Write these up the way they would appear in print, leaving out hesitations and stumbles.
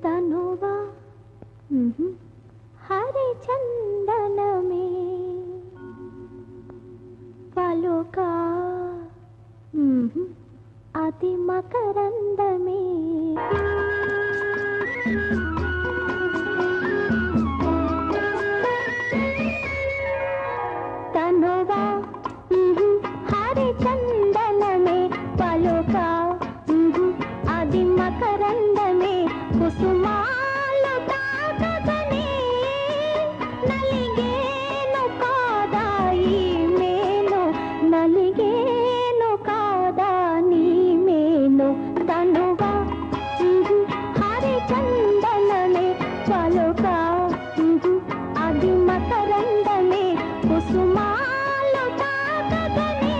तनुवा हरे चंदन में पलुका अति मकरंद में तनुवा हरे चंदन में पलुका अति मकरंद में कुसुमालु ताकगने नलिगेनु कादा ई मेनु नलिगेनु कादा नी मेनु तनुवा हरे चंदन में पलुका अति मकरंद में कुसुमालु ताकगने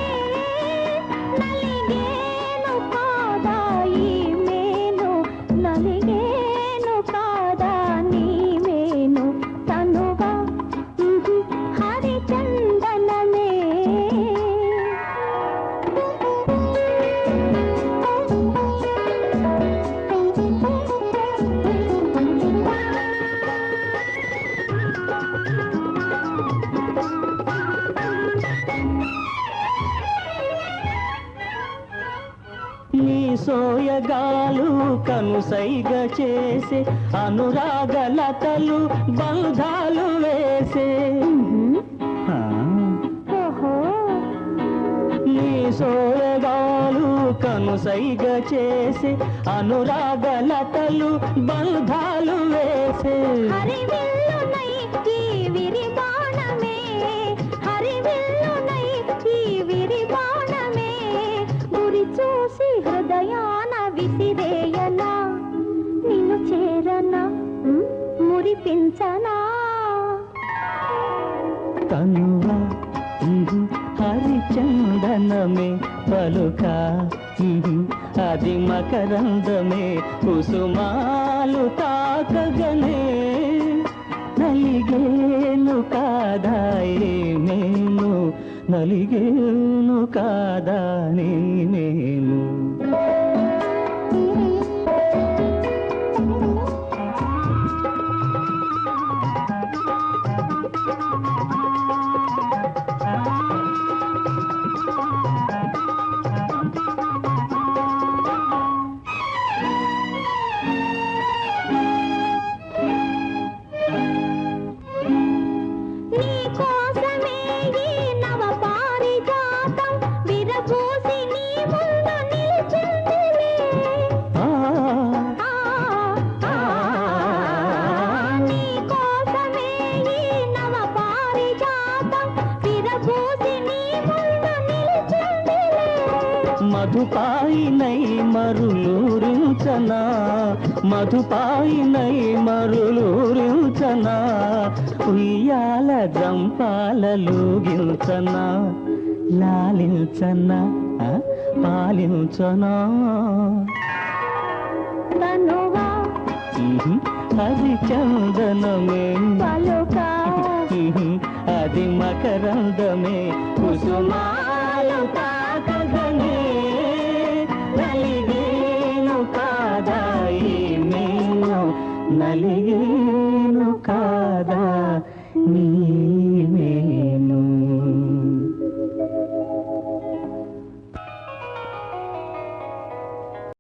नलिगेनु कादा ई मेनु नलिगेनु कादा नी मेनु तनुवा हरे चंदन में నీ సోయగాలు కనుసైగ చేసే అనురాగలతలు బంధాలు వేసే నీ సోయగాలు కనుసైగ చేసే అనురాగలతలు బంధాలు వేసే హరివిల్లునై ఈ విరిబాణమే హరివిల్లునై ఈ విరిబాణమే గురి చూసి హృదయాన విసిరేయనా నిన్ను చేరనా మురిపించనా తనువా హరిచందనమే పలుకా అది మకరందమే కుసుమాలు తాకగనే నలిగేను కాదా నేను నలిగేను కాదా నేను నీ కోసమే ఈ నవ పారిజాతం విరబూసి నీ ముందు నిలిచిందిలే నీ కోసమే ఈ నవ పారిజాతం విరబూసి నీ ముందు నిలిచిందిలే మధుపాయినై మరులూరించనా మధుపాయినై మరులూరించనా ఉయ్యాల జంపాలూగించనా లాలించనా పాలించనా తనువా అది చందనమే పలుకా అది మకరందమే కుసుమాలు తాకగనే నలిగేను కాదా ఈ నేను నలిగేను కాదా నీ